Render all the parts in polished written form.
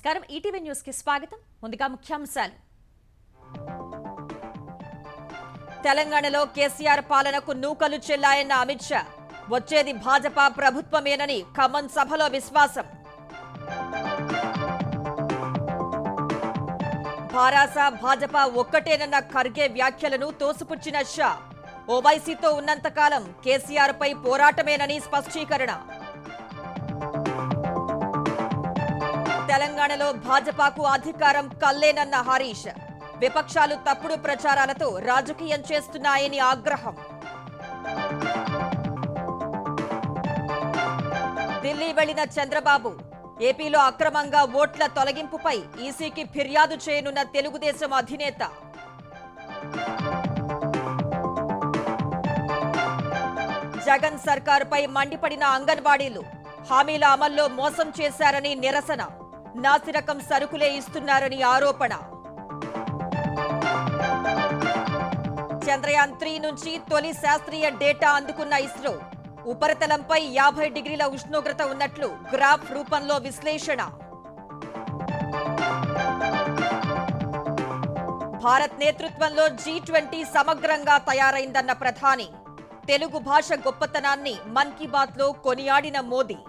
నమస్కారం ETV news కి స్వాగతం. ముందుగా ముఖ్యాంశాలు. తెలంగాణలో కేసీఆర్ పాలనకు నూకలు చెల్లాయన్న అమిత్ షా. వచ్చేది భాజపా ప్రభుత్వమేనని ఖమ్మం సభలో విశ్వాసం. భారాస భాజపా ఒక్కటేనన్న ఖర్గే వ్యాఖ్యలను తోసిపుచ్చిన షా. ఓవైసీతో ఉన్నంతకాలం కేసీఆర్ పై పోరాటమేనని స్పష్టీకరణ. తెలంగాణలో భాజపాకు అధికారం కల్లేనన్న హరీష్. విపక్షాలు తప్పుడు ప్రచారాలతో రాజకీయం చేస్తున్నాయని ఆగ్రహం. ఢిల్లీ వెళ్లిన చంద్రబాబు. ఏపీలో అక్రమంగా ఓట్ల తొలగింపుపై ఈసీకి ఫిర్యాదు చేయనున్న తెలుగుదేశం అధినేత. జగన్ సర్కారుపై మండిపడిన అంగన్వాడీలు. హామీల అమల్లో మోసం చేశారని నిరసన. నాసిరకం సరుకులే ఇస్తున్నారని ఆరోపణ. చంద్రయాన్ 3 నుంచి తొలి శాస్త్రీయ డేటా అందుకున్న ఇస్రో. ఉపరితలంపై 50 డిగ్రీల ఉష్ణోగ్రత ఉన్నట్లు గ్రాఫ్ రూపంలో విశ్లేషణ. భారత్ నేతృత్వంలో G20 సమగ్రంగా తయారైందన్న ప్రధాని. తెలుగు భాష గొప్పతనాన్ని మన్ కీ బాత్ లో కొనియాడిన మోదీ.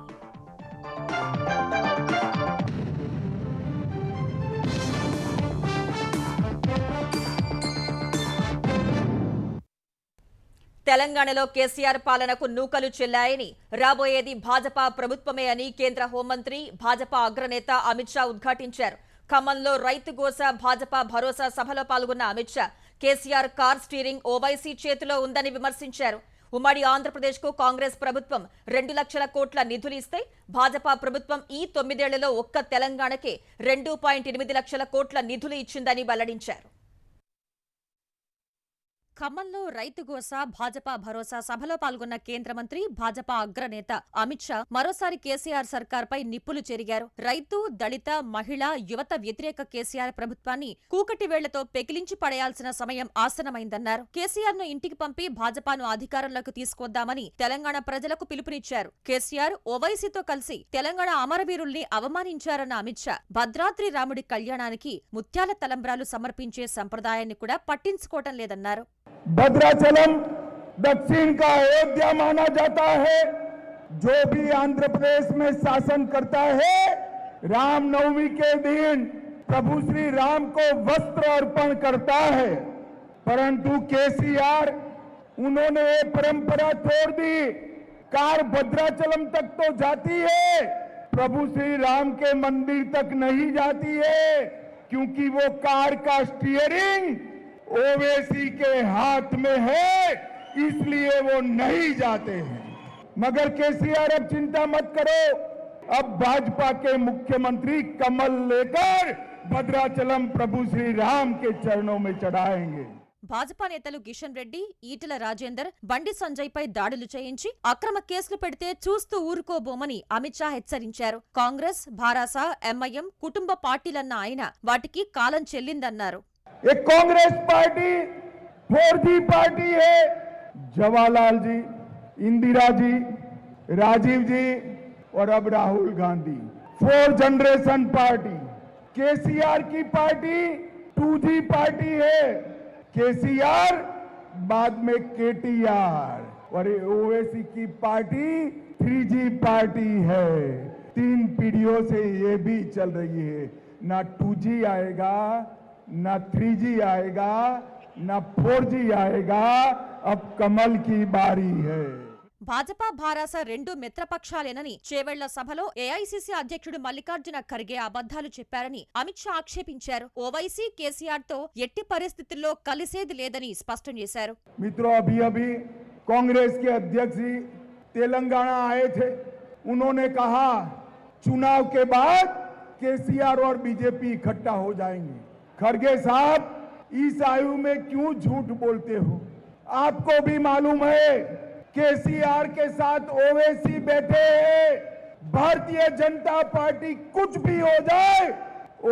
తెలంగాణలో కేసీఆర్ పాలనకు నూకలు చెల్లాయని, రాబోయేది భాజపా ప్రభుత్వమే అని కేంద్ర హోంమంత్రి భాజపా అగ్రనేత అమిత్ షా ఉద్ఘాటించారు. ఖమ్మంలో రైతు గోస భాజపా భరోసా సభలో పాల్గొన్న అమిత్ షా కేసీఆర్ కార్ స్టీరింగ్ ఓవైసీ చేతిలో ఉందని విమర్శించారు. ఉమ్మడి ఆంధ్రప్రదేశ్ కు కాంగ్రెస్ ప్రభుత్వం 2 లక్షల కోట్ల నిధులు ఇస్తే భాజపా ప్రభుత్వం ఈ 9 ఏళ్లలో ఒక్క తెలంగాణకే 2.8 లక్షల కోట్ల నిధులు ఇచ్చిందని వెల్లడించారు. ఖమ్మంలో రైతు గోస భాజపా భరోసా సభలో పాల్గొన్న కేంద్ర మంత్రి భాజపా అగ్రనేత అమిత్ షా మరోసారి కేసీఆర్ సర్కార్పై నిప్పులు చెరిగారు. రైతు, దళిత, మహిళ, యువత వ్యతిరేక కేసీఆర్ ప్రభుత్వాన్ని కూకటి వేళ్లతో పెకిలించి పడేయాల్సిన సమయం ఆసనమైందన్నారు. కేసీఆర్ ను ఇంటికి పంపి భాజపాను అధికారంలోకి తీసుకొద్దామని తెలంగాణ ప్రజలకు పిలుపునిచ్చారు. కేసీఆర్ ఓవైసీతో కలిసి తెలంగాణ అమరవీరుల్ని అవమానించారన్న అమిత్ షా భద్రాద్రి రాముడి కళ్యాణానికి ముత్యాల తలంబ్రాలు సమర్పించే సంప్రదాయాన్ని కూడా పట్టించుకోవటం లేదన్నారు. भद्राचलम दक्षिण का अयोध्या माना जाता है. जो भी आंध्र प्रदेश में शासन करता है, रामनवमी के दिन प्रभु श्री राम को वस्त्र अर्पण करता है. परंतु केसीआर उन्होंने ये परंपरा छोड़ दी. कार भद्राचलम तक तो जाती है, प्रभु श्री राम के मंदिर तक नहीं जाती है, क्योंकि वो कार का स्टीयरिंग ओवैसी के हाथ में है, इसलिए वो नहीं जाते हैं. मगर केसीआर अब चिंता मत करो, अब भाजपा के मुख्यमंत्री कमल लेकर भद्राचलम प्रभु श्री राम के चरणों में चढ़ाएंगे. భాజపా నేతలు కిషన్ రెడ్డి, ఈటెల రాజేందర్, బండి సంజయ్ పై దాడులు చేయించి అక్రమ కేసులు పెడితే చూస్తూ ఊరుకోబోమని అమిత్ షా హెచ్చరించారు. కాంగ్రెస్, భారాస, ఎంఐఎం కుటుంబ పార్టీలన్న ఆయన వాటికి కాలం చెల్లిందన్నారు. एक कांग्रेस पार्टी 4G पार्टी है. जवाहरलाल जी, इंदिरा जी, राजीव जी और अब राहुल गांधी 4 जनरेशन पार्टी. केसीआर की पार्टी 2G पार्टी है. केसीआर बाद में केटीआर और ओवैसी की पार्टी 3G पार्टी है. 3 पीढ़ियों से ये भी चल रही है. ना 2G आएगा, ना 3G आएगा, ना 4G आएगा. अब कमल की बारी है. భాజపా భారాస 2 మిత్రపక్షాలేనని చేవెళ్ల సభలో ఏఐసీసీ అధ్యక్షుడు మల్లికార్జున ఖర్గే అబద్ధాలు చెప్పారని అమిత్ షా ఆక్షేపించారు. ఓవైసీ కేసీఆర్ తో ఎట్టి పరిస్థితుల్లో కలిసేది లేదని స్పష్టం చేశారు. मित्रों, अभी अभी कांग्रेस के अध्यक्ष जी तेलंगाना आए थे. उन्होंने कहा चुनाव के बाद केसीआर और बीजेपी इकट्ठा हो जाएंगे. खरगे साहब, इस आयु में क्यों झूठ बोलते हो? आपको भी मालूम है केसीआर के साथ ओवैसी बैठे हैं. भारतीय जनता पार्टी कुछ भी हो जाए,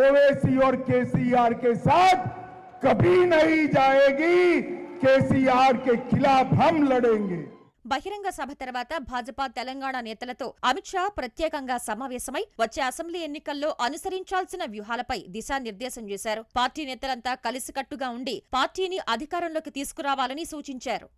ओवैसी और केसीआर के साथ कभी नहीं जाएगी. केसीआर के खिलाफ हम लड़ेंगे. బహిరంగ సభ తర్వాత భాజపా తెలంగాణ నేతలతో అమిత్ షా ప్రత్యేకంగా సమావేశమై వచ్చే అసెంబ్లీ ఎన్నికల్లో అనుసరించాల్సిన వ్యూహాలపై దిశానిర్దేశం చేశారు. పార్టీ నేతలంతా కలిసికట్టుగా ఉండి పార్టీని అధికారంలోకి తీసుకురావాలని సూచించారు.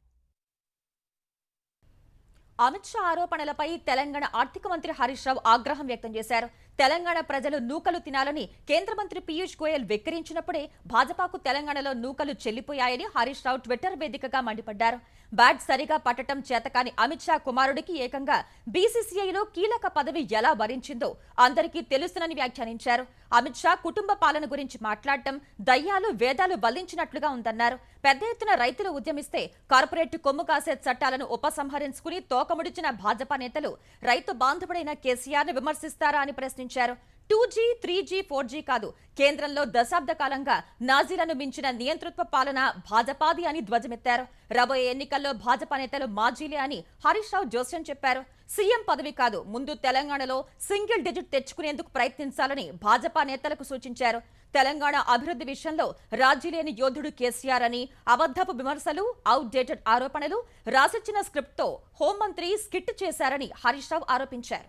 అమిత్ షా ఆరోపణలపై తెలంగాణ ఆర్థిక మంత్రి హరీష్ రావు ఆగ్రహం వ్యక్తం చేశారు. తెలంగాణ ప్రజలు నూకలు తినాలని కేంద్ర మంత్రి పీయూష్ గోయల్ వెక్కిరించినప్పుడే భాజపాకు తెలంగాణలో నూకలు చెల్లిపోయాయని హరీష్ రావు ట్విట్టర్ వేదికగా మండిపడ్డారు. బ్యాట్ సరిగా పట్టడం చేతకాని అమిత్ షా కుమారుడికి ఏకంగా బీసీసీఐలో కీలక పదవి ఎలా వరించిందో అందరికీ తెలుసునని వ్యాఖ్యానించారు. అమిత్ షా కుటుంబ పాలన గురించి మాట్లాడటం దయ్యాలు వేదాలు వల్లించినట్లుగా ఉందన్నారు. పెద్ద ఎత్తున రైతులు ఉద్యమిస్తే కార్పొరేట్ కొమ్ము కాసే చట్టాలను ఉపసంహరించుకుని తోకముడిచిన భాజపా నేతలు రైతు బాంధవుడైన కేసీఆర్ ను విమర్శిస్తారా అని ప్రశ్నించారు. 2G, 3G, 4G కాదు, కేంద్రంలో దశాబ్ద కాలంగా నాజీలను మించిన నియంతృత్వ పాలన భాజపాది అని ధ్వజమెత్తారు. రాబోయే ఎన్నికల్లో భాజపా నేతలు మాజీలే అని హరీష్ రావు జోస్యం చెప్పారు. సీఎం పదవి కాదు, ముందు తెలంగాణలో సింగిల్ డిజిట్ తెచ్చుకునేందుకు ప్రయత్నించాలని భాజపా నేతలకు సూచించారు. తెలంగాణ అభివృద్ధి విషయంలో రాజీ లేని యోధుడు కేసీఆర్ అని, అబద్ధపు విమర్శలు, అవుట్డేటెడ్ ఆరోపణలు, రాసిచ్చిన స్క్రిప్ట్తో హోంమంత్రి స్కిట్ చేశారని హరీష్ రావు ఆరోపించారు.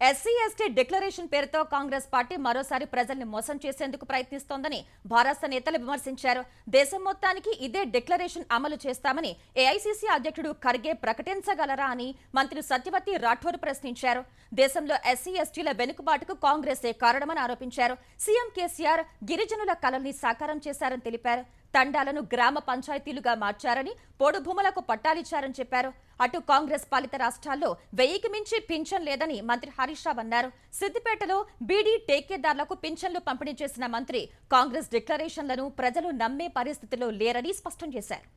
ఎస్సీ ఎస్టీ డిక్లరేషన్ పేరుతో కాంగ్రెస్ పార్టీ మరోసారి ప్రజల్ని మోసం చేసేందుకు ప్రయత్నిస్తోందని భారత నేతలు విమర్శించారు. దేశం మొత్తానికి ఇదే డిక్లరేషన్ అమలు చేస్తామని ఏఐసీసీ అధ్యక్షుడు ఖర్గే ప్రకటించగలరా అని మంత్రి సత్యవతి రాఠోర్ ప్రశ్నించారు. దేశంలో ఎస్సీ ఎస్టీల వెనుకబాటుకు కాంగ్రెసే కారణమని ఆరోపించారు. సీఎం కేసీఆర్ గిరిజనుల కలల్ని సాకారం చేశారని తెలిపారు. తండాలను గ్రామ పంచాయతీలుగా మార్చారని, పోడు భూములకు పట్టాలిచ్చారని చెప్పారు. అటు కాంగ్రెస్ పాలిత రాష్ట్రాల్లో 1000కి మించి పింఛన్ లేదని మంత్రి హరీష్ రావు అన్నారు. సిద్దిపేటలో బీడీ టేకేదార్లకు పింఛన్లు పంపిణీ చేసిన మంత్రి కాంగ్రెస్ డిక్లరేషన్లను ప్రజలు నమ్మే పరిస్థితిలో లేరని స్పష్టం చేశారు.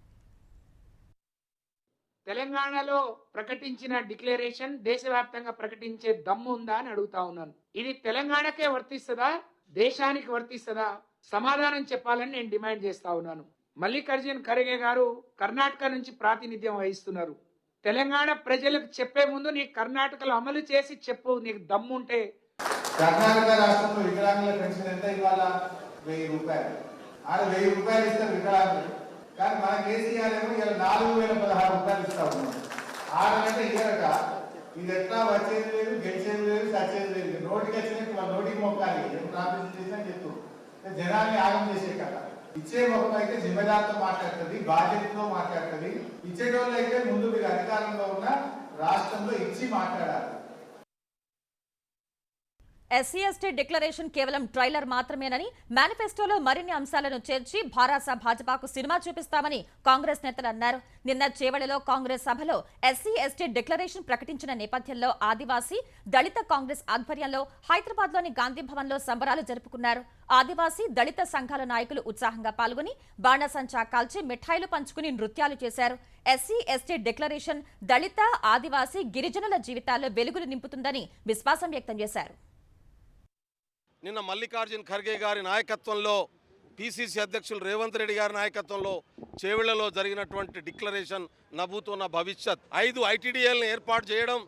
తెలంగాణలో ప్రకటించిన డిక్లరేషన్ దేశవ్యాప్తంగా ప్రకటించే దమ్ము ఉందా అని అడుగుతా ఉన్నాను. ఇది తెలంగాణకే వర్తిస్తుందా, దేశానికి వర్తిస్తుందా? సమాధానం చెప్పాలని నేను డిమాండ్ చేస్తా ఉన్నాను. మల్లికార్జున్ ఖర్గే గారు కర్ణాటక నుంచి ప్రాతినిధ్యం వహిస్తున్నారు. తెలంగాణ ప్రజలకు చెప్పే ముందు నీ కర్ణాటకలో అమలు చేసి చెప్పు, నీకు దమ్ముంటే. కర్ణాటక రాష్ట్రంలో వికలాంగుల పెన్షన్ ఎంత ఇవాళ? 1000 రూపాయలు. ఆడ 1000 రూపాయలు ఇస్తారు వికలాంగులు. కానీ మన కేసీఆర్ ఏమో ఇలా 4016 రూపాయలు ఇస్తా ఉన్నాం. ఆడనంటే ఇయ్యరట. ఇది ఎట్లా వచ్చేది లేదు, గెలిచేది లేదు, సచ్చేది లేదు. నోటికి వచ్చినట్టు వాళ్ళ నోటికి మొక్కాలి. ఏం ప్రార్థన చేసినా చెప్తూ జనాల్ని ఆగం చేసే కదా. ఇచ్చే మొక్కం అయితే జిమ్మెదారితో మాట్లాడుతుంది, బాధ్యతతో మాట్లాడుతుంది. ఇచ్చేటోళ్ళు అయితే ముందు మీరు అధికారంలో ఉన్న రాష్ట్రంలో ఇచ్చి మాట్లాడాలి. ఎస్సీ ఎస్టీ డిక్లరేషన్ కేవలం ట్రైలర్ మాత్రమేనని, మేనిఫెస్టోలో మరిన్ని అంశాలను చేర్చి భారాస భాజపాకు సినిమా చూపిస్తామని కాంగ్రెస్ నేతలు అన్నారు. నిన్న చేవెళ్లలో కాంగ్రెస్ సభలో ఎస్సీ ఎస్టీ డిక్లరేషన్ ప్రకటించిన నేపథ్యంలో ఆదివాసీ దళిత కాంగ్రెస్ ఆధ్వర్యంలో హైదరాబాద్లోని గాంధీ భవన్లో సంబరాలు జరుపుకున్నారు. ఆదివాసీ దళిత సంఘాల నాయకులు ఉత్సాహంగా పాల్గొని బాణసంచా కాల్చి మిఠాయిలు పంచుకుని నృత్యాలు చేశారు. ఎస్సీ ఎస్టీ డిక్లరేషన్ దళిత, ఆదివాసీ, గిరిజనుల జీవితాల్లో వెలుగులు నింపుతుందని విశ్వాసం వ్యక్తం చేశారు. నిన్న మల్లికార్జున్ ఖర్గే గారి నాయకత్వంలో, పిసిసి అధ్యక్షులు రేవంత్ రెడ్డి గారి నాయకత్వంలో చేవెళ్లలో జరిగినటువంటి డిక్లరేషన్ నభూతోన్న భవిష్యత్. 5 ఐటీడీఎల్ని ఏర్పాటు చేయడం,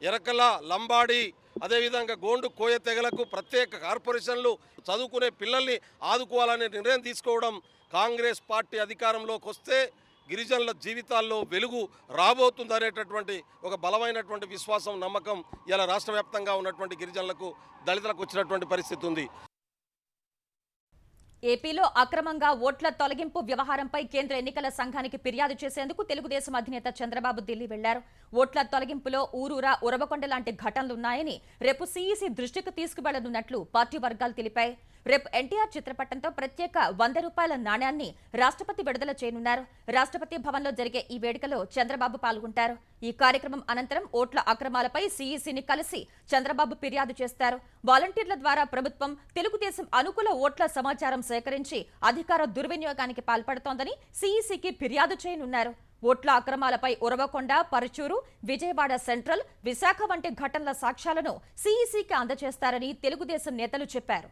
ఎరకల, లంబాడి, అదేవిధంగా గోండు, కోయ తెగలకు ప్రత్యేక కార్పొరేషన్లు, చదువుకునే పిల్లల్ని ఆదుకోవాలనే నిర్ణయం తీసుకోవడం, కాంగ్రెస్ పార్టీ అధికారంలోకి వస్తే గిరిజనుల జీవితాల్లో వెలుగు రాబోతుందనేటటువంటి ఒక బలమైనటువంటి విశ్వాసం, నమ్మకం ఇలా రాష్ట్ర వ్యాప్తంగా ఉన్నటువంటి గిరిజనులకు, దళితులకు వచ్చినటువంటి పరిస్థితి ఉంది. ఏపీలో అక్రమంగా ఓట్ల తొలగింపు వ్యవహారంపై కేంద్ర ఎన్నికల సంఘానికి ఫిర్యాదు చేసేందుకు తెలుగుదేశం అధినేత చంద్రబాబు ఢిల్లీ వెళ్లారు. ఓట్ల తొలగింపులో ఊరూరా ఉరవకొండ లాంటి ఘటనలున్నాయని రేపు సీఈసీ దృష్టికి తీసుకువెళ్లనున్నట్లు పార్టీ వర్గాలు తెలిపాయి. రేపు ఎన్టీఆర్ చిత్రపటంతో ప్రత్యేక 100 రూపాయల నాణ్యాన్ని రాష్ట్రపతి విడుదల చేయనున్నారు. రాష్ట్రపతి భవన్లో జరిగే ఈ వేడుకలో చంద్రబాబు పాల్గొంటారు. ఈ కార్యక్రమం అనంతరం ఓట్ల అక్రమాలపై సీఈసీని కలిసి చంద్రబాబు ఫిర్యాదు చేస్తారు. వాలంటీర్ల ద్వారా ప్రభుత్వం తెలుగుదేశం అనుకూల ఓట్ల సమాచారం సేకరించి అధికార దుర్వినియోగానికి పాల్పడుతోందని సీఈసీకి ఫిర్యాదు చేయనున్నారు. ఓట్ల అక్రమాలపై ఉరవకొండ, పరుచూరు, విజయవాడ సెంట్రల్, విశాఖ వంటి ఘటనల సాక్ష్యాలను సీఈసీకి అందజేస్తారని తెలుగుదేశం నేతలు చెప్పారు.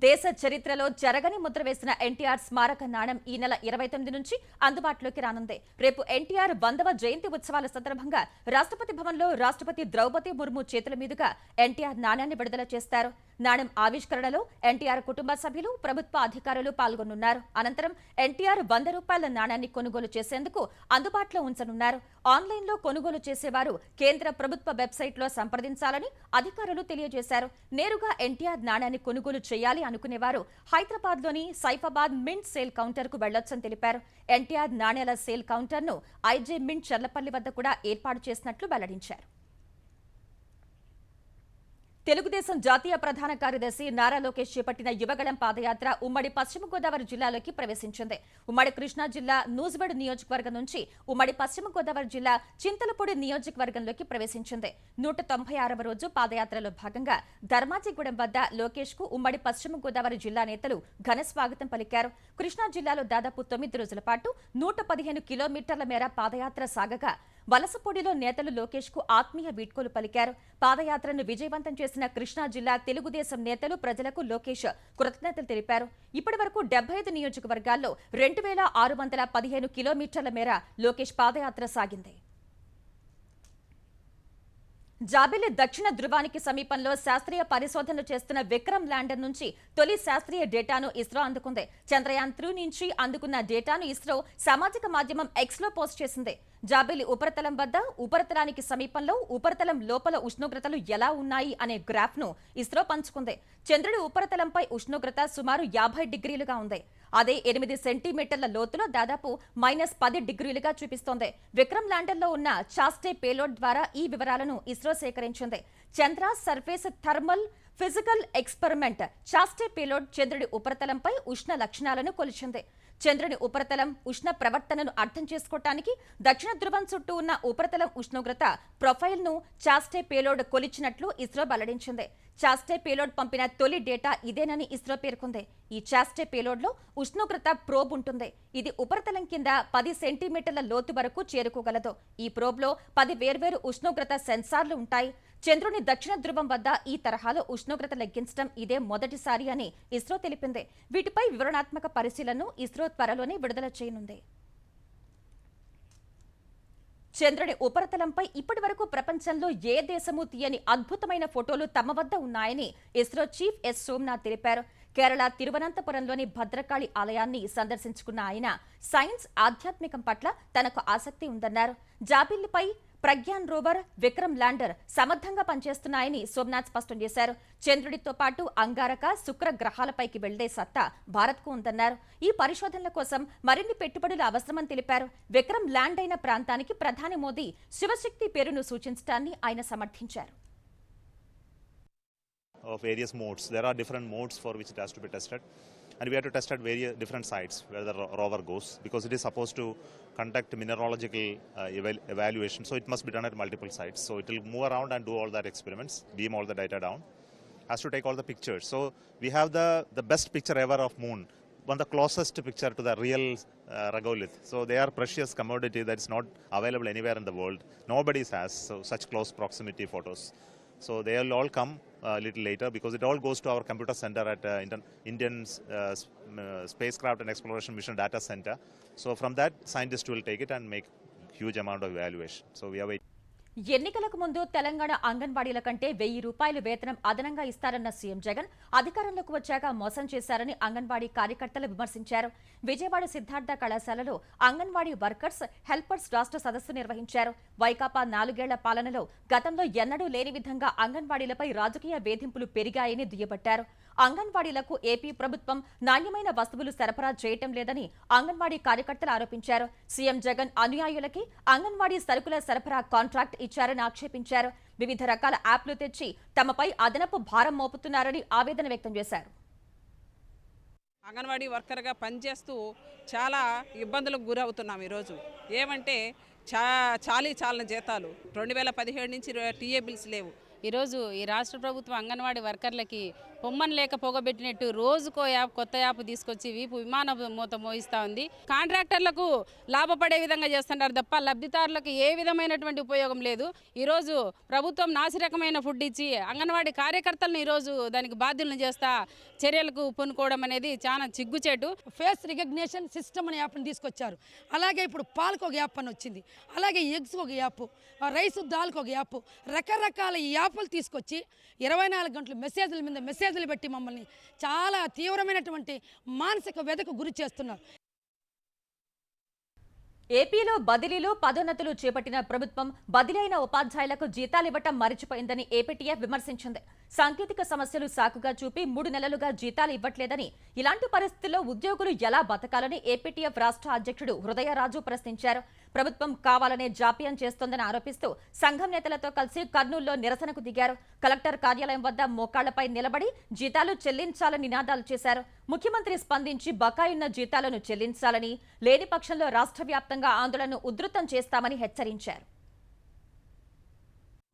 దేశ చరిత్రలో జరగని ముద్ర వేసిన ఎన్టీఆర్ స్మారక నాణ్యం ఈ నెల 29 నుంచి అందుబాటులోకి రానుంది. రేపు ఎన్టీఆర్ 100వ జయంతి ఉత్సవాల సందర్భంగా రాష్ట్రపతి భవన్లో రాష్ట్రపతి ద్రౌపది ముర్ము చేతుల మీదుగా ఎన్టీఆర్ నాణ్యాన్ని విడుదల చేస్తారు. నాణెం ఆవిష్కరణలో ఎన్టీఆర్ కుటుంబ సభ్యులు, ప్రభుత్వ అధికారులు పాల్గొనున్నారు. అనంతరం ఎన్టీఆర్ 100 రూపాయల నాణాన్ని కొనుగోలు చేసేందుకు అందుబాటులో ఉంచనున్నారు. ఆన్లైన్లో కొనుగోలు చేసేవారు కేంద్ర ప్రభుత్వ వెబ్సైట్లో సంప్రదించాలని అధికారులు తెలియజేశారు. నేరుగా ఎన్టీఆర్ నాణాన్ని కొనుగోలు చేయాలి అనుకునేవారు హైదరాబాద్లోని సైఫాబాద్ మింట్ సేల్ కౌంటర్కు వెళ్లొచ్చని తెలిపారు. ఎన్టీఆర్ నాణేల సేల్ కౌంటర్ను ఐజే మింట్ చర్లపల్లి వద్ద కూడా ఏర్పాటు చేసినట్లు వెల్లడించారు. తెలుగుదేశం జాతీయ ప్రధాన కార్యదర్శి నారా లోకేష్ చేపట్టిన యువగళం పాదయాత్ర ఉమ్మడి పశ్చిమ గోదావరి జిల్లాలోకి ప్రవేశించింది. ఉమ్మడి కృష్ణా జిల్లా నూజివీడు నియోజకవర్గం నుంచి ఉమ్మడి పశ్చిమ గోదావరి జిల్లా చింతలపూడి నియోజకవర్గంలోకి ప్రవేశించింది. 196వ రోజు పాదయాత్రలో భాగంగా ధర్మాజిగూడెం వద్ద లోకేష్ కు ఉమ్మడి పశ్చిమ గోదావరి జిల్లా నేతలు ఘన స్వాగతం పలికారు. కృష్ణా జిల్లాలో దాదాపు 9 రోజుల పాటు 115 కిలోమీటర్ల మేర పాదయాత్ర సాగగా వలసపూడిలో నేతలు లోకేష్ కు ఆత్మీయ వీడ్కోలు పలికారు. పాదయాత్రను విజయవంతం చేసిన కృష్ణా జిల్లా తెలుగుదేశం నేతలు ప్రజలకు లోకేష్ కృతజ్ఞతలు తెలిపారు. ఇప్పటి వరకు 75 నియోజకవర్గాల్లో 2615 కిలోమీటర్ల మేర లోకేష్ పాదయాత్ర సాగింది. జాబిలి దక్షిణ ధృవానికి సమీపంలో శాస్త్రీయ పరిశోధనలు చేస్తున్న విక్రమ్ ల్యాండర్ నుంచి తొలి శాస్త్రీయ డేటాను ఇస్రో అందుకుంది. చంద్రయాన్ 3 నుంచి అందుకున్న డేటాను ఇస్రో సామాజిక మాధ్యమం ఎక్స్ లో పోస్ట్ చేసింది. జాబిలి ఉపరితలం వద్ద, ఉపరితలానికి సమీపంలో, ఉపరితలం లోపల ఉష్ణోగ్రతలు ఎలా ఉన్నాయి అనే గ్రాఫ్ ను ఇస్రో పంచుకుంది. చంద్రుడి ఉపరితలంపై ఉష్ణోగ్రత సుమారు 50 డిగ్రీలుగా ఉంది. అదే 8 సెంటీమీటర్ల లోతులో దాదాపు -10 డిగ్రీలుగా చూపిస్తోంది. విక్రమ్ ల్యాండర్లో ఉన్న చాస్టే పేలోడ్ ద్వారా ఈ వివరాలను ఇస్రో సేకరించింది. Chandra surface thermal physical experiment ChaSTE payload చంద్రుడి ఉపరితలంపై ఉష్ణ లక్షణాలను కొలిచింది. చంద్రుని ఉపరితలం ఉష్ణ ప్రవర్తనను అర్థం చేసుకోవటానికి దక్షిణ ధృవం చుట్టూ ఉన్న ఉపరితలం ఉష్ణోగ్రత ప్రొఫైల్ ను చాస్టే పేలోడ్ కొలిచినట్లు ఇస్రో వెల్లడించింది. చాస్టే పేలోడ్ పంపిన తొలి డేటా ఇదేనని ఇస్రో పేర్కొంది. ఈ చాస్టే పేలోడ్ లో ఉష్ణోగ్రత ప్రోబ్ ఉంటుంది. ఇది ఉపరితలం కింద 10 సెంటీమీటర్ల లోతు వరకు చేరుకోగలదు. ఈ ప్రోబ్ లో 10 వేర్వేరు ఉష్ణోగ్రత సెన్సార్లు ఉంటాయి. చంద్రుని దక్షిణ ధృవం వద్ద ఈ తరహాలో ఉష్ణోగ్రత లెక్కించడం ఇదే మొదటిసారి అని ఇస్రో తెలిపింది. వీటిపై వివరణాత్మక పరిశీలనను ఇస్రో త్వరలోనే విడుదల చేయనుంది. చంద్రుని ఉపరితలంపై ఇప్పటి వరకు ప్రపంచంలో ఏ దేశమూ తీయని అద్భుతమైన ఫోటోలు తమ వద్ద ఉన్నాయని ఇస్రో చీఫ్ ఎస్ సోమనాథ్ తెలిపారు. కేరళ తిరువనంతపురంలోని భద్రకాళి ఆలయాన్ని సందర్శించుకున్న ఆయన సైన్స్, ఆధ్యాత్మికం పట్ల తనకు ఆసక్తి ఉందన్నారు. జాబిల్లిపై ప్రజ్ఞాన్ రోవర్, విక్రమ్ ల్యాండర్ సమర్థంగా పనిచేస్తున్నాయని సోమనాథ్ స్పష్టం చేశారు. చంద్రుడితో పాటు అంగారక, శుక్ర గ్రహాలపైకి వెళ్లే సత్తా భారత్కు ఉందన్నారు. ఈ పరిశోధనల కోసం మరిన్ని పెట్టుబడులు అవసరమని తెలిపారు. విక్రమ్ ల్యాండ్ అయిన ప్రాంతానికి ప్రధాని మోదీ శివశక్తి పేరును సూచించడాన్ని ఆయన సమర్థించారు. Of various modes. There are different modes for which it has to be tested, and we have to test at various different sites where the rover goes, because it is supposed to conduct mineralogical evaluation, so it must be done at multiple sites. So it will move around and do all that experiments, beam all the data down, has to take all the pictures. So we have the best picture ever of moon, one the closest picture to the real regolith. So they are precious commodity that is not available anywhere in the world. Nobody has such close proximity photos. So they will all come a little later, because it all goes to our computer center at Indian Spacecraft and Exploration Mission Data Center. So from that, scientists will take it and make huge amount of evaluation. So we are waiting. ఎన్నికలకు ముందు తెలంగాణ అంగన్వాడీల కంటే 1000 రూపాయలు వేతనం అదనంగా ఇస్తారన్న CM Jagan అధికారంలోకి వచ్చాక మోసం చేశారని అంగన్వాడీ కార్యకర్తలు విమర్శించారు. విజయవాడ సిద్ధార్థ కళాశాలలో అంగన్వాడీ వర్కర్స్, హెల్పర్స్ రాష్ట్ర సదస్సు నిర్వహించారు. వైకాపా 4 ఏళ్ల పాలనలో గతంలో ఎన్నడూ లేని విధంగా అంగన్వాడీలపై రాజకీయ వేధింపులు పెరిగాయని దుయ్యబట్టారు. అంగన్వాడీలకు ఏపీ ప్రభుత్వం నాణ్యమైన వస్తువులు సరఫరా చేయటం లేదని అంగన్వాడీ కార్యకర్తలు ఆరోపించారు. సీఎం జగన్ అనుయాయులకి అంగన్వాడీ సరుకుల సరఫరా కాంట్రాక్ట్ ఇచ్చారని ఆక్షేపించారు. వివిధ రకాల యాప్లు తెచ్చి తమపై అదనపు భారం మోపుతున్నారని ఆవేదన వ్యక్తం చేశారు. అంగన్వాడీ వర్కర్గా పనిచేస్తూ చాలా ఇబ్బందులకు గురవుతున్నాం ఈరోజు. ఏమంటే చాలని జీతాలు 2017 నుంచి టీఏ బిల్స్ లేవు. ఈరోజు ఈ రాష్ట్ర ప్రభుత్వం అంగన్వాడీ వర్కర్లకి పొమ్మని లేక పోగబెట్టినట్టు రోజుకో యాప్, కొత్త యాప్ తీసుకొచ్చి వీపు విమాన మూత మోయిస్తూ ఉంది. కాంట్రాక్టర్లకు లాభపడే విధంగా చేస్తున్నారు తప్ప లబ్ధిదారులకు ఏ విధమైనటువంటి ఉపయోగం లేదు. ఈరోజు ప్రభుత్వం నాసిరకమైన ఫుడ్ ఇచ్చి అంగన్వాడీ కార్యకర్తలను ఈరోజు దానికి బాధ్యులను చేస్తా చర్యలకు పూనుకోవడం అనేది చాలా చిగ్గుచేటు. ఫేస్ రికగ్నిషన్ సిస్టమ్ అనే యాప్ని తీసుకొచ్చారు. అలాగే ఇప్పుడు పాలకు ఒక యాప్ అని వచ్చింది. అలాగే ఎగ్స్ ఒక యాప్, రైస్ దాల్కి ఒక యాప్, రకరకాల ఈ యాప్లు తీసుకొచ్చి 24 గంటలు మెసేజ్ల మీద మెసేజ్ కేసులు పెట్టి మమ్మల్ని చాలా తీవ్రమైనటువంటి మానసిక వ్యధకు గురి చేస్తున్నారు. ఏపీలో బదిలీలు పదోన్నతులు చేపట్టిన ప్రభుత్వం బదిలీ అయిన ఉపాధ్యాయులకు జీతాలివ్వటం మరిచిపోయిందని ఏపీటీఎఫ్ విమర్శించింది. సాంకేతిక సమస్యలు సాకుగా చూపి 3 నెలలుగా జీతాలు ఇవ్వట్లేదని, ఇలాంటి పరిస్థితుల్లో ఉద్యోగులు ఎలా బతకాలని ఏపీటీఎఫ్ రాష్ట్ర అధ్యక్షుడు హృదయరాజు ప్రశ్నించారు. ప్రభుత్వం కావాలనే జాప్యం చేస్తోందని ఆరోపిస్తూ సంఘం నేతలతో కలిసి కర్నూలులో నిరసనకు దిగారు. కలెక్టర్ కార్యాలయం వద్ద మోకాళ్లపై నిలబడి జీతాలు చెల్లించాలని నినాదాలు చేశారు. ముఖ్యమంత్రి స్పందించి బకాయిన్న జీతాలను చెల్లించాలని, లేని పక్షంలో రాష్ట్ర వ్యాప్తంగా ఆందోళనను ఉధృతం చేస్తామని హెచ్చరించారు.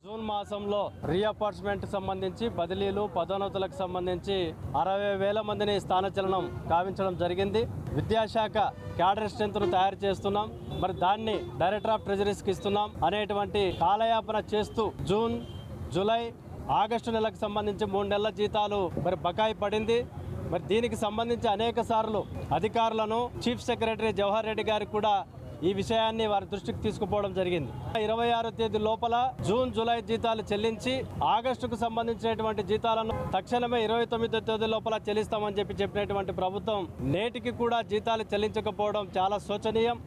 జూన్ మాసంలో రీఅపార్ట్మెంట్ సంబంధించి బదిలీలు పదోన్నతులకు సంబంధించి 60,000 మందిని స్థానచలనం కావించడం జరిగింది. విద్యాశాఖ క్యాడర్ స్ట్రెంత్ను తయారు చేస్తున్నాం, మరి దాన్ని డైరెక్టర్ ఆఫ్ ట్రెజరీస్కి ఇస్తున్నాం అనేటువంటి కాలయాపన చేస్తూ జూన్, జూలై, ఆగస్టు నెలకు సంబంధించి 3 నెలల జీతాలు మరి బకాయి పడింది. మరి దీనికి సంబంధించి అనేక సార్లు అధికారులను చీఫ్ సెక్రటరీ జవహర్ రెడ్డి గారికి కూడా ఈ విషయాన్ని వారి దృష్టికి తీసుకుపోవడం జరిగింది. 26వ తేదీ లోపల జూన్, జూలై జీతాలు చెల్లించి ఆగస్టుకు సంబంధించినటువంటి జీతాలను తక్షణమే 29వ తేదీ లోపల చెల్లిస్తామని చెప్పినటువంటి ప్రభుత్వం నేటికి కూడా జీతాలు చెల్లించకపోవడం చాలా శోచనీయం.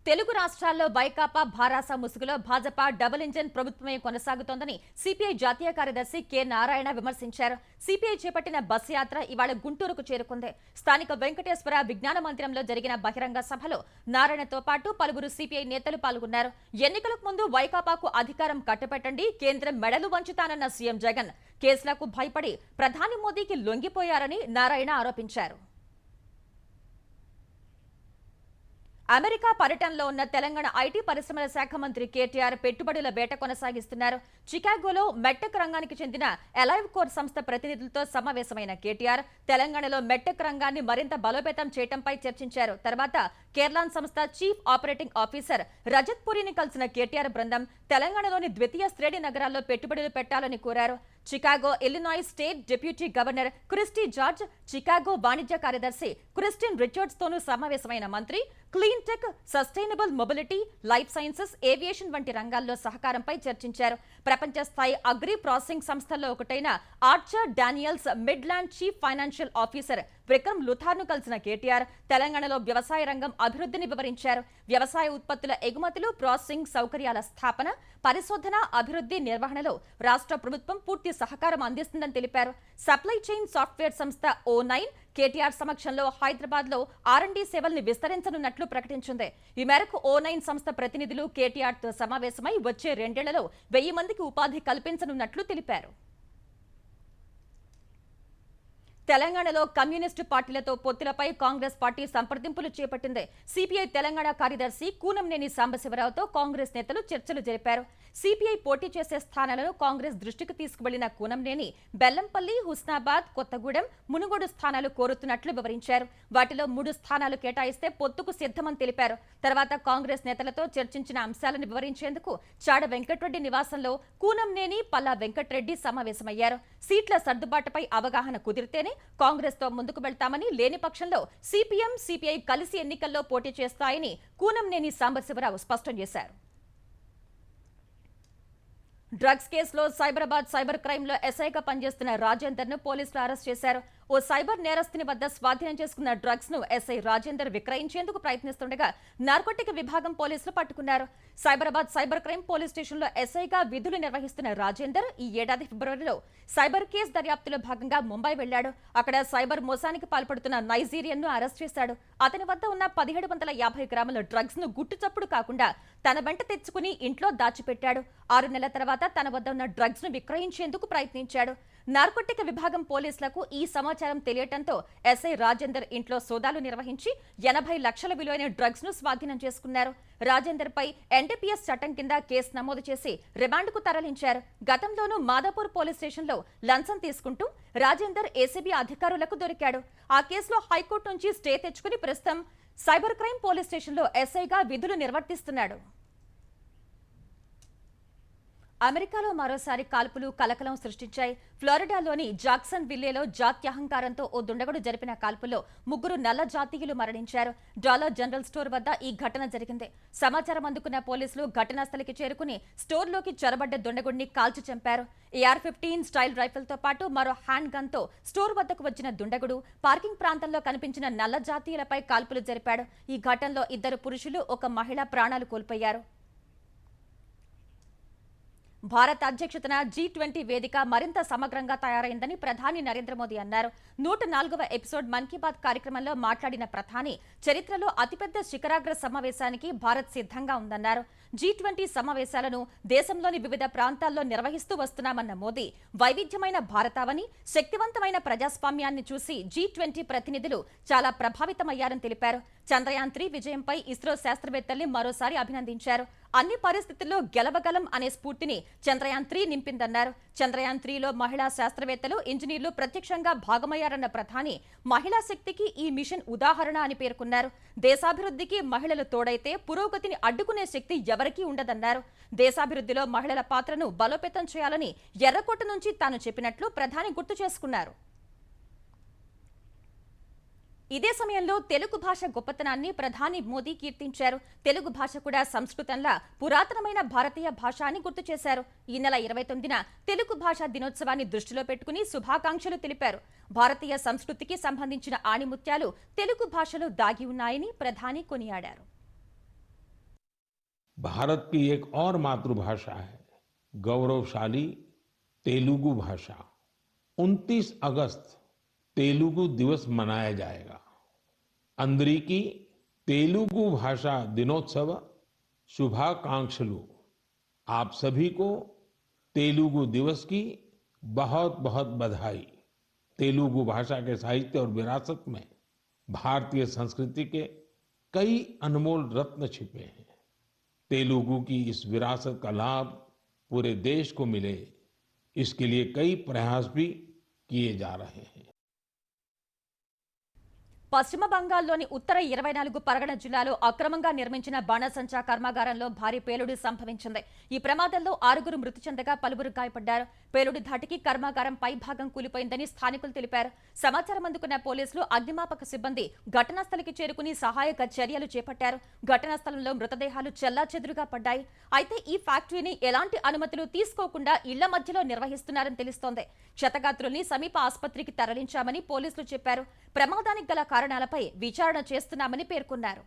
తెలుగు రాష్ట్రాల్లో వైకాపా భారాస ముసుగులో భాజపా డబుల్ ఇంజన్ ప్రభుత్వమే కొనసాగుతోందని సిపిఐ జాతీయ కార్యదర్శి కె నారాయణ విమర్శించారు. సిపిఐ చేపట్టిన బస్ యాత్ర ఇవాళ గుంటూరుకు చేరుకుంది. స్థానిక వెంకటేశ్వర విజ్ఞాన మందిరంలో జరిగిన బహిరంగ సభలో నారాయణతో పాటు పలువురు సిపిఐ నేతలు పాల్గొన్నారు. ఎన్నికలకు ముందు వైకాపాకు అధికారం కట్టబెట్టండి, కేంద్రం మెడలు వంచుతానన్న సీఎం జగన్ కేసులకు భయపడి ప్రధాని మోదీకి లొంగిపోయారని నారాయణ ఆరోపించారు. అమెరికా పర్యటనలో ఉన్న తెలంగాణ ఐటీ పరిశ్రమల శాఖ మంత్రి కేటీఆర్ పెట్టుబడుల వేట కొనసాగిస్తున్నారు. చికాగోలో మెట్టెక్ రంగానికి చెందిన ఎలైవ్ కోర్ సంస్థ ప్రతినిధులతో సమావేశమైన కేటీఆర్ తెలంగాణలో మెట్టెక్ రంగాన్ని మరింత బలోపేతం చేయడంపై చర్చించారు. తర్వాత కేరళాన్ సంస్థ చీఫ్ ఆపరేటింగ్ ఆఫీసర్ రజత్ పురిని కలిసిన కేటీఆర్ బృందం తెలంగాణలోని ద్వితీయ శ్రేణి నగరాల్లో పెట్టుబడులు పెట్టాలని కోరారు. Chicago Illinois state deputy governor Christie George, Chicago వాణిజ్య కార్యదర్శి క్రిస్టిన్ రిచర్డ్స్ తోనూ సమావేశమైన మంత్రి clean tech, sustainable mobility, life sciences, aviation వంటి రంగాల్లో సహకారంపై చర్చించారు. ప్రపంచ స్థాయి అగ్రి ప్రాసెసింగ్ సంస్థల్లో ఒకటైన Archer Daniels Midland chief financial officer Vikram లుథార్ను కలిసిన కేటీఆర్ తెలంగాణలో వ్యవసాయ రంగం అభివృద్ధిని వివరించారు. వ్యవసాయ ఉత్పత్తుల ఎగుమతులు, ప్రాసెసింగ్ సౌకర్యాల స్థాపన, పరిశోధన, అభివృద్ధి నిర్వహణలో రాష్ట్ర ప్రభుత్వం పూర్తి సహకారం అందిస్తుందని తెలిపారు. సప్లై చైన్ సాఫ్ట్వేర్ సంస్థ O9 కేటీఆర్ సమక్షంలో హైదరాబాద్ లో R&D సేవల్ని విస్తరించనున్నట్లు ప్రకటించింది. ఈ మేరకు O9 సంస్థ ప్రతినిధులు కేటీఆర్ తో సమావేశమై వచ్చే 2 ఏళ్లలో 1000 మందికి ఉపాధి కల్పించనున్నట్లు తెలిపారు. తెలంగాణలో కమ్యూనిస్టు పార్టీలతో పొత్తులపై కాంగ్రెస్ పార్టీ సంప్రదింపులు చేపట్టింది. సిపిఐ తెలంగాణ కార్యదర్శి కూనంనేని సాంబశివరావుతో కాంగ్రెస్ నేతలు చర్చలు జరిపారు. సిపిఐ పోటీ చేసే స్థానాలను కాంగ్రెస్ దృష్టికి తీసుకువెళ్లిన కూనంనేని బెల్లంపల్లి, హుస్నాబాద్, కొత్తగూడెం, మునుగోడు స్థానాలు కోరుతున్నట్లు వివరించారు. వాటిలో 3 స్థానాలు కేటాయిస్తే పొత్తుకు సిద్ధమని తెలిపారు. తర్వాత కాంగ్రెస్ నేతలతో చర్చించిన అంశాలను వివరించేందుకు చాడ వెంకటరెడ్డి నివాసంలో కూనంనేని, పల్లా వెంకటరెడ్డి సమావేశమయ్యారు. సీట్ల సర్దుబాటుపై అవగాహన కుదిరితేనే కాంగ్రెస్ తో ముందుకు వెళ్తామని, లేని పక్షంలో సిపిఎం, సిపిఐ కలిసి ఎన్నికల్లో పోటీ చేస్తాయని కూనంనేని సాంబశివరావు స్పష్టం చేశారు. డ్రగ్స్ కేసులో సైబరాబాద్ సైబర్ క్రైమ్ లో ఎస్ఐగా పనిచేస్తున్న రాజేందర్ ను పోలీసులు అరెస్ట్ చేశారు. ఓ సైబర్ నేరస్తుని వద్ద స్వాధీనం చేసుకున్న డ్రగ్స్ ను ఎస్ఐ రాజేందర్ విక్రయించేందుకు ప్రయత్నిస్తుండగా నార్కోటిక్ విభాగం పోలీసులు పట్టుకున్నారు. Cyberabad cyber crime police station లో ఎస్ఐగా విధులు నిర్వహిస్తున్న రాజేందర్ ఈ ఏడాది ఫిబ్రవరిలో సైబర్ కేసు దర్యాప్తులో భాగంగా ముంబై వెళ్లాడు. అక్కడ సైబర్ మోసానికి పాల్పడుతున్న నైజీరియన్ ను అరెస్ట్ చేశాడు. అతని వద్ద ఉన్న 1750 గ్రాముల డ్రగ్స్ ను గుట్టుచప్పుడు కాకుండా తన వెంట తెచ్చుకుని ఇంట్లో దాచిపెట్టాడు. 6 నెలల తర్వాత తన వద్ద ఉన్న డ్రగ్స్ ను విక్రయించేందుకు ప్రయత్నించాడు. నార్కోటిక్ విభాగం పోలీసులకు ఈ సమాచారం తెలియటంతో ఎస్ఐ రాజేందర్ ఇంట్లో సోదాలు నిర్వహించి 80 లక్షల విలువైన డ్రగ్స్ ను స్వాధీనం చేసుకున్నారు. రాజేందర్ పై ఎన్డీపీఎస్ చట్టం కింద కేసు నమోదు చేసి రిమాండ్ కు తరలించారు. గతంలోనూ మాదాపూర్ పోలీస్ స్టేషన్ లో లంచం తీసుకుంటూ రాజేందర్ ఏసీబీ అధికారులకు దొరికాడు. ఆ కేసులో హైకోర్టు నుంచి స్టే తెచ్చుకుని ప్రస్తుతం సైబర్ క్రైమ్ పోలీస్ స్టేషన్ లో ఎస్ఐగా విధులు నిర్వర్తిస్తున్నాడు. అమెరికాలో మరోసారి కాల్పులు కలకలం సృష్టించాయి. ఫ్లోరిడాలోని జాక్సన్ విల్లేలో జాత్యహంకారంతో ఓ దుండగుడు జరిపిన కాల్పుల్లో 3 నల్ల జాతీయులు మరణించారు. డాలర్ జనరల్ స్టోర్ వద్ద ఈ ఘటన జరిగింది. సమాచారం అందుకున్న పోలీసులు ఘటనా స్థలికి చేరుకుని స్టోర్లోకి చొరబడ్డ దుండగుడిని కాల్చి చంపారు. AR-15 స్టైల్ రైఫిల్తో పాటు మరో హ్యాండ్ గన్తో స్టోర్ వద్దకు వచ్చిన దుండగుడు పార్కింగ్ ప్రాంతంలో కనిపించిన నల్ల జాతీయులపై కాల్పులు జరిపాడు. ఈ ఘటనలో 2 పురుషులు, 1 మహిళ ప్రాణాలు కోల్పోయారు. భారత్ అధ్యక్షతన G20 వేదిక మరింత సమగ్రంగా తయారైందని ప్రధాని నరేంద్ర మోదీ అన్నారు. 104వ ఎపిసోడ్ మన్ కీ బాత్ కార్యక్రమంలో మాట్లాడిన ప్రధాని చరిత్రలో అతిపెద్ద శిఖరాగ్ర సమావేశానికి భారత్ సిద్ధంగా ఉందన్నారు. G20 సమావేశాలను దేశంలోని వివిధ ప్రాంతాల్లో నిర్వహిస్తూ వస్తున్నామన్న మోదీ వైవిధ్యమైన భారతావని, శక్తివంతమైన ప్రజాస్వామ్యాన్ని చూసి G20 ప్రతినిధులు చాలా ప్రభావితమయ్యారని తెలిపారు. చంద్రయాన్-3 విజయంపై ఇస్రో శాస్త్రవేత్తల్ని మరోసారి అభినందించారు. అన్ని పరిస్థితుల్లో గెలవగలం అనే స్ఫూర్తిని చంద్రయాన్-3 నింపిందన్నారు. చంద్రయాన్-3లో మహిళా శాస్త్రవేత్తలు, ఇంజనీర్లు ప్రత్యక్షంగా భాగమయ్యారన్న ప్రధాని మహిళా శక్తికి ఈ మిషన్ ఉదాహరణ అని పేర్కొన్నారు. దేశాభివృద్ధికి మహిళలు తోడైతే పురోగతిని అడ్డుకునే శక్తి ఎవరికీ ఉండదన్నారు. దేశాభివృద్ధిలో మహిళల పాత్రను బలోపేతం చేయాలని ఎర్రకోట నుంచి తాను చెప్పినట్లు ప్రధాని గుర్తు చేసుకున్నారు. ఇదే సమయంలో తెలుగు భాష గొప్పతనాన్ని ప్రధాని మోదీ కీర్తించారు. తెలుగు భాష కూడా సంస్కృతంలా పురాతనమైన భారతీయ భాష అని గుర్తు చేశారు. ఈ నెల 29న తెలుగు భాషా దినోత్సవాన్ని దృష్టిలో పెట్టుకుని శుభాకాంక్షలు తెలిపారు. భారతీయ సంస్కృతికి సంబంధించిన ఆణిముత్యాలు తెలుగు భాషలో దాగి ఉన్నాయని ప్రధాని కొనియాడారు. भारत की एक और मातृभाषा है गौरवशाली तेलुगु भाषा। 29 अगस्त तेलुगु दिवस मनाया जाएगा। अंदरिकी तेलुगु भाषा दिनोत्सव शुभाकांक्षलु। आप सभी को तेलुगु दिवस की बहुत बहुत बधाई। तेलुगु भाषा के साहित्य और विरासत में भारतीय संस्कृति के कई अनमोल रत्न छिपे हैं। तेलुगु की इस विरासत का लाभ पूरे देश को मिले, इसके लिए कई प्रयास भी किए जा रहे हैं। పశ్చిమ బంగాల్లోని ఉత్తర 24 పరగణ జిల్లాలో అక్రమంగా నిర్మించిన బాణసంచా కర్మాగారంలో భారీ పేలుడు సంభవించింది. ఈ ప్రమాదంలో 6 మృతి చెందగా పలువురు గాయపడ్డారు. పేలుడు ధాటికి కర్మాగారం పై భాగం కూలిపోయిందని స్థానికులు తెలిపారు. సమాచారం అందుకున్న పోలీసులు, అగ్నిమాపక సిబ్బంది ఘటనా స్థలికి చేరుకుని సహాయక చర్యలు చేపట్టారు. ఘటనా స్థలంలో మృతదేహాలు చెల్లాచెదురుగా పడ్డాయి. అయితే ఈ ఫ్యాక్టరీని ఎలాంటి అనుమతులు తీసుకోకుండా ఇళ్ల మధ్యలో నిర్వహిస్తున్నారని తెలుస్తోంది. క్షతగాత్రుల్ని సమీప ఆసుపత్రికి తరలించామని పోలీసులు చెప్పారు. ప్రమాదానికి గల కారణాలపై విచారణ చేస్తున్నామని పేర్కొన్నారు.